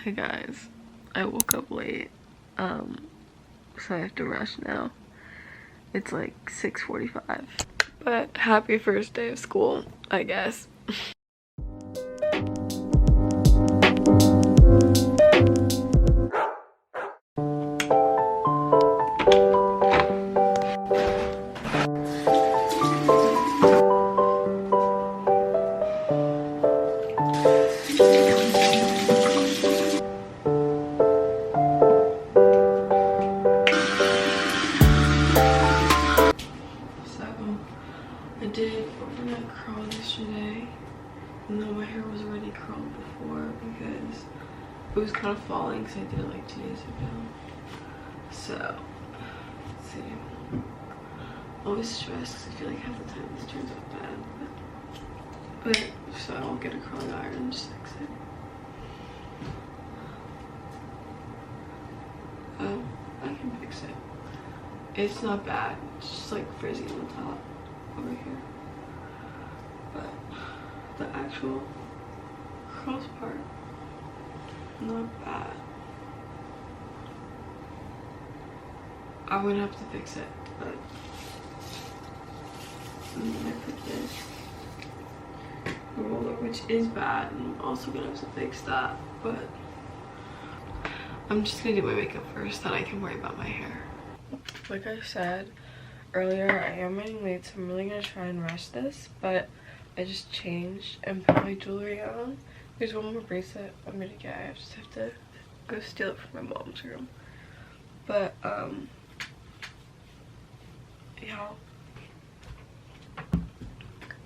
Hi guys, I woke up late, so I have to rush now. It's like 6:45, but happy first day of school, I guess. So, I did overnight curl yesterday, and though my hair was already curled before because it was kind of falling because I did it like 2 days ago. So, let's see. Always stressed because I feel like half the time this turns out bad. But so I'll get a curling iron and just fix it. Oh, I can fix it. It's not bad. It's just like frizzy on the top over here. But the actual curls part, not bad. I'm gonna have to fix it, but I'm gonna put this roller, which is bad, and I'm also gonna have to fix that, but I'm just gonna do my makeup first, then I can worry about my hair. Like I said earlier, I am running late, so I'm really gonna try and rush this, but I just changed and put my jewelry on. There's one more bracelet I'm gonna get. I just have to go steal it from my mom's room. But yeah,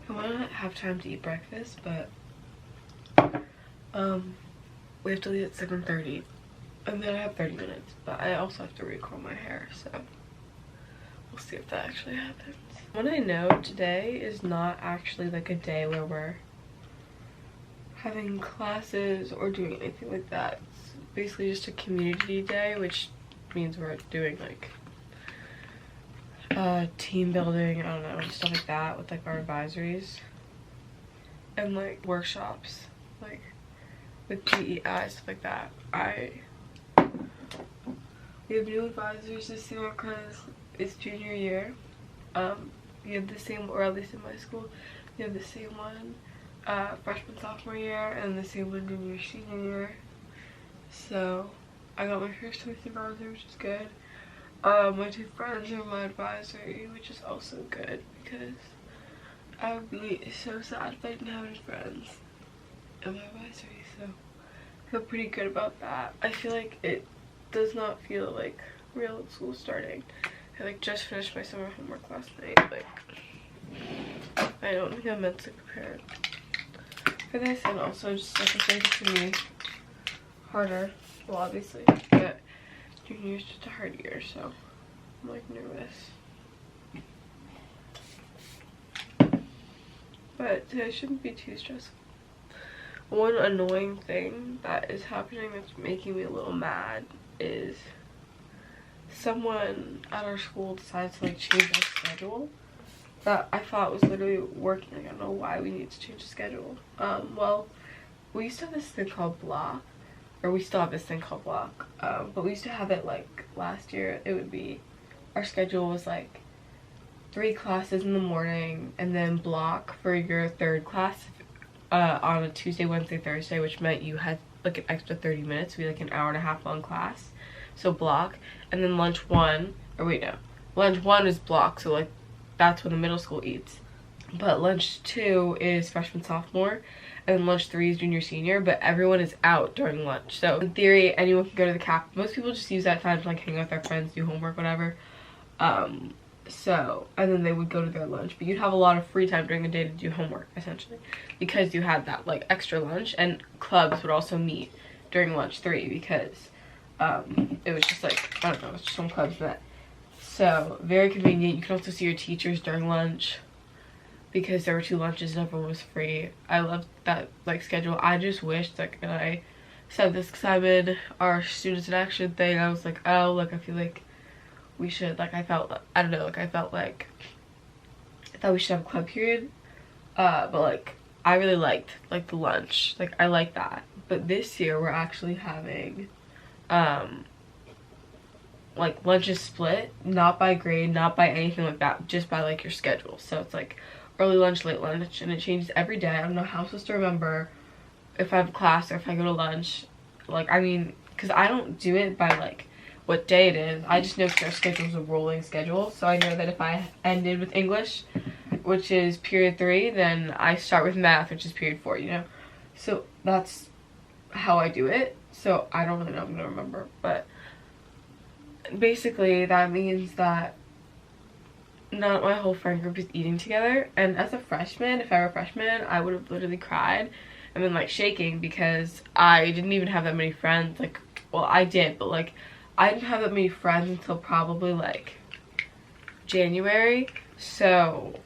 I wanna have time to eat breakfast, but we have to leave at 7:30, and then I have 30 minutes, but I also have to recurl my hair, so we'll see if that actually happens. What I know, today is not actually like a day where we're having classes or doing anything like that. It's basically just a community day, which means we're doing like team building, I don't know, stuff like that with like our advisories and like workshops, like with byeee, stuff like that. We have new advisors this year because it's junior year. We have the same, or at least in my school, we have the same one freshman, sophomore year, and the same one junior, senior year. So I got my first choice advisor, which is good. My two friends are my advisory, which is also good because I would be so sad if I didn't have any friends in my advisory. So I feel pretty good about that. I feel like it does not feel like real school starting. I like just finished my summer homework last night. Like, I don't think I'm mentally prepared for this, and also just like I feel like it's gonna be harder. Well, obviously, but junior year's just a hard year, so I'm like nervous. But today shouldn't be too stressful. One annoying thing that is happening that's making me a little mad is someone at our school decides to like change our schedule that I thought was literally working. Like, I don't know why we need to change the schedule. Well, we used to have this thing called block, or we still have this thing called block, but we used to have it like last year. It would be, our schedule was like 3 classes in the morning and then block for your third class on a Tuesday, Wednesday, Thursday, which meant you had like an extra 30 minutes to be like an hour and a half long class. So block, and then lunch 1, or wait, no, lunch 1 is block, so like that's when the middle school eats. But lunch 2 is freshman, sophomore, and then lunch 3 is junior, senior, but everyone is out during lunch. So in theory, anyone can go to the cap. Most people just use that time to like hang out with their friends, do homework, whatever. So, and then they would go to their lunch, but you'd have a lot of free time during the day to do homework, essentially, because you had that like extra lunch. And clubs would also meet during lunch 3 because it was just like, I don't know, it's just some clubs met. So very convenient. You can also see your teachers during lunch because there were 2 lunches and everyone was free. I loved that like schedule. I just wished, like, and I said this because I'm in our students in action thing, I was like, oh, like I feel like we should, like, I thought we should have a club period, but like I really liked like the lunch. Like I like that. But this year we're actually having like lunch is split, not by grade, not by anything like that, just by like your schedule. So it's like early lunch, late lunch, and it changes every day. I don't know how I'm supposed to remember if I have class or if I go to lunch. Like, I mean, because I don't do it by like what day it is. I just know because our schedule is a rolling schedule. So I know that if I ended with English, which is period 3, then I start with math, which is period 4, you know? So that's how I do it. So I don't really know if I'm gonna remember, but basically that means that not my whole friend group is eating together. And as a freshman, if I were a freshman, I would have literally cried and been like shaking because I didn't even have that many friends. Like, well, I did, but like I didn't have that many friends until probably like January. So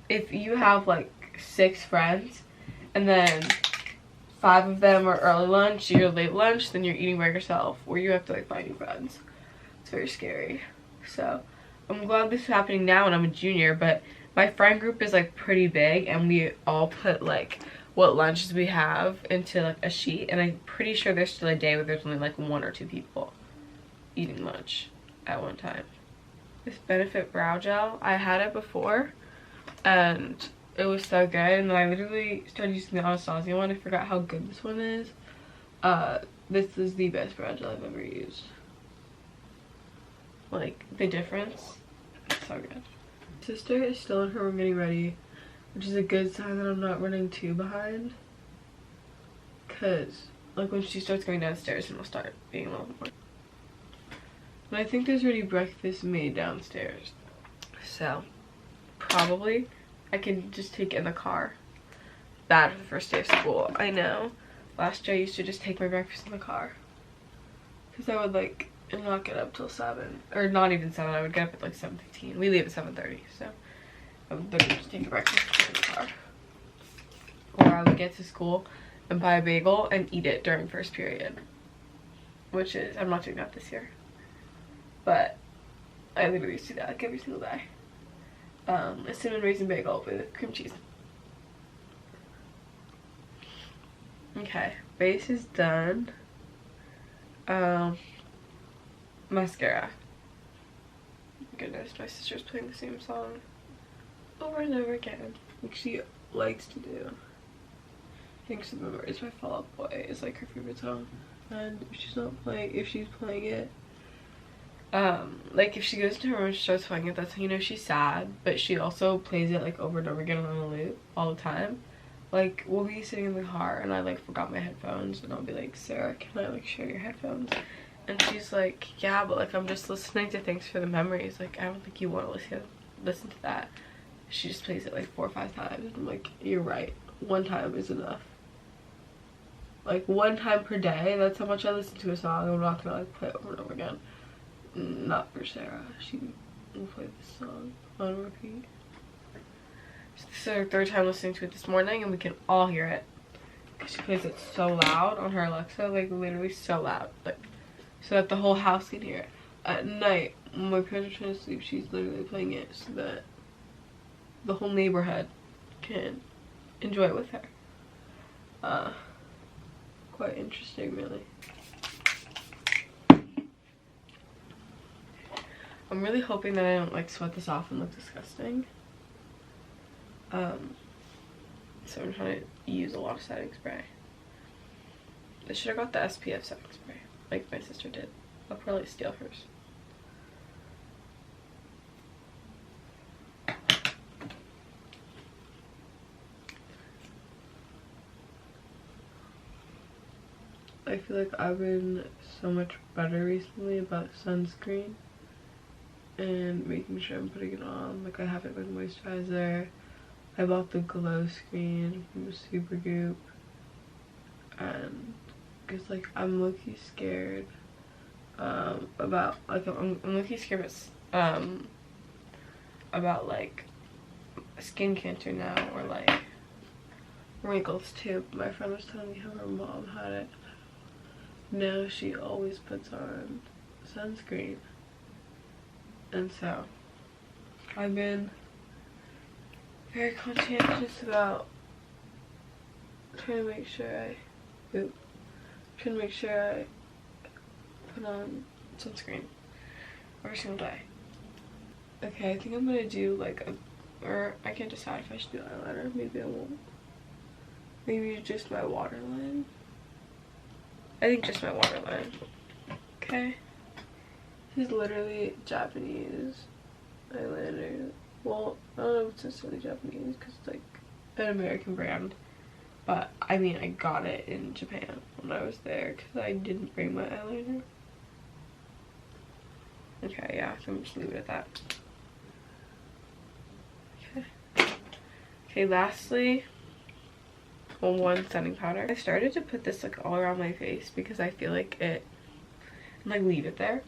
if you have like 6 friends and then 5 of them are early lunch, you're late lunch, then you're eating by yourself, or you have to like find new friends. It's very scary. So I'm glad this is happening now and I'm a junior, but my friend group is like pretty big and we all put like what lunches we have into like a sheet, and I'm pretty sure there's still a day where there's only like 1 or 2 people eating lunch at one time. This Benefit Brow Gel, I had it before and it was so good, and then I literally started using the Anastasia one. I forgot how good this one is. This is the best brow gel I've ever used. Like, the difference, it's so good. Sister is still in her room getting ready, which is a good sign that I'm not running too behind. Cause like when she starts going downstairs, and will start being a little more. But I think there's already breakfast made downstairs, so probably I can just take it in the car. Bad for the first day of school, I know. Last year I used to just take my breakfast in the car. Because I would like not get up till 7. Or not even 7, I would get up at like 7:15. We leave at 7:30, so I would literally just take a breakfast in the car. Or I would get to school and buy a bagel and eat it during first period. Which is, I'm not doing that this year. But I literally used to do that like every single day. A cinnamon raisin bagel with cream cheese. Okay, base is done. Mascara. Goodness, my sister's playing the same song over and over again, like she likes to do. Thanks to Memories by Fall Out Boy is like her favorite song, and if she's playing it, like if she goes to her room and she starts playing it, that's how you know she's sad. But she also plays it like over and over again on a loop all the time. Like we'll be sitting in the car and I like forgot my headphones, and I'll be like, Sarah, can I like share your headphones? And she's like, yeah, but like I'm just listening to Thanks for the Memories, like I don't think you want to listen to that. She just plays it like 4 or 5 times. I'm like, you're right, 1 time is enough. Like 1 time per day, that's how much I listen to a song. I'm not gonna like play it over and over again. Not for Sarah. She will play this song on repeat. This is our 3rd time listening to it this morning, and we can all hear it. Because she plays it so loud on her Alexa, like literally so loud. Like, so that the whole house can hear it. At night, when my parents are trying to sleep, she's literally playing it so that the whole neighborhood can enjoy it with her. Quite interesting, really. I'm really hoping that I don't like sweat this off and look disgusting. So I'm trying to use a lot of setting spray. I should have got the SPF setting spray, like my sister did. I'll probably steal hers. I feel like I've been so much better recently about sunscreen and making sure I'm putting it on. Like I have it with moisturizer. I bought the glow screen from Supergoop, and because like I'm low-key scared about like I'm low-key scared about like skin cancer now, or like wrinkles too. My friend was telling me how her mom had it. Now she always puts on sunscreen, and so I've been very conscientious about trying to make sure I put on sunscreen every single day. Okay, I think I'm gonna do like or I can't decide if I should do eyeliner. Maybe I won't. Maybe just my waterline. I think just my waterline. Okay. This is literally Japanese eyeliner. Well, I don't know if it's necessarily Japanese because it's like an American brand. But I mean, I got it in Japan when I was there because I didn't bring my eyeliner. Okay, yeah, so I'm just leave it at that. Okay. Okay, lastly, one setting powder. I started to put this like all around my face because I feel like it, and like leave it there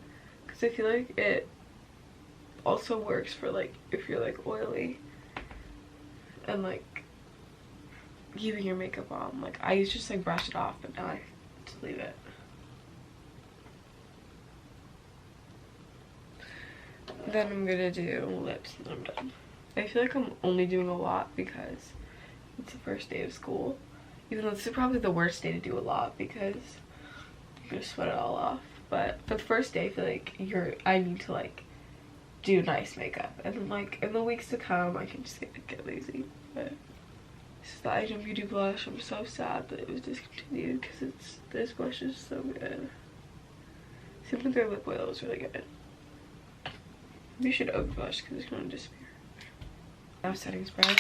because I feel like it also works for like if you're like oily and like keeping your makeup on. Like I used to just like brush it off, but now I just leave it. Then I'm gonna do lips and I'm done. I feel like I'm only doing a lot because it's the first day of school. Even though this is probably the worst day to do a lot because you're gonna sweat it all off. But for the first day I feel like I need to like do nice makeup. And then like in the weeks to come I can just get lazy. But this is the Item Beauty blush. I'm so sad that it was discontinued because this blush is so good. Same with their lip oil is really good. You should over blush because it's gonna disappear. Now setting spray.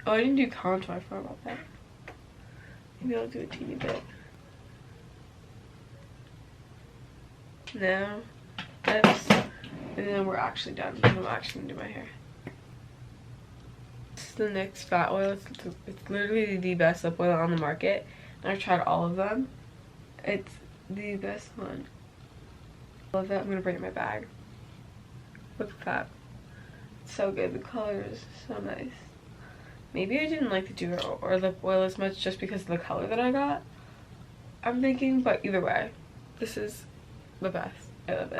Oh, I didn't do contour. I forgot about that. Maybe I'll do a teeny bit. Now, lips, and then we're actually done. I'm actually gonna do my hair. This is the NYX Fat Oil. It's literally the best lip oil on the market. And I've tried all of them. It's the best one. I love that. I'm gonna bring it in my bag. Look at that. It's so good. The color is so nice. Maybe I didn't like the dew or lip oil as much just because of the color that I got. I'm thinking, but either way, this is the best. I love it.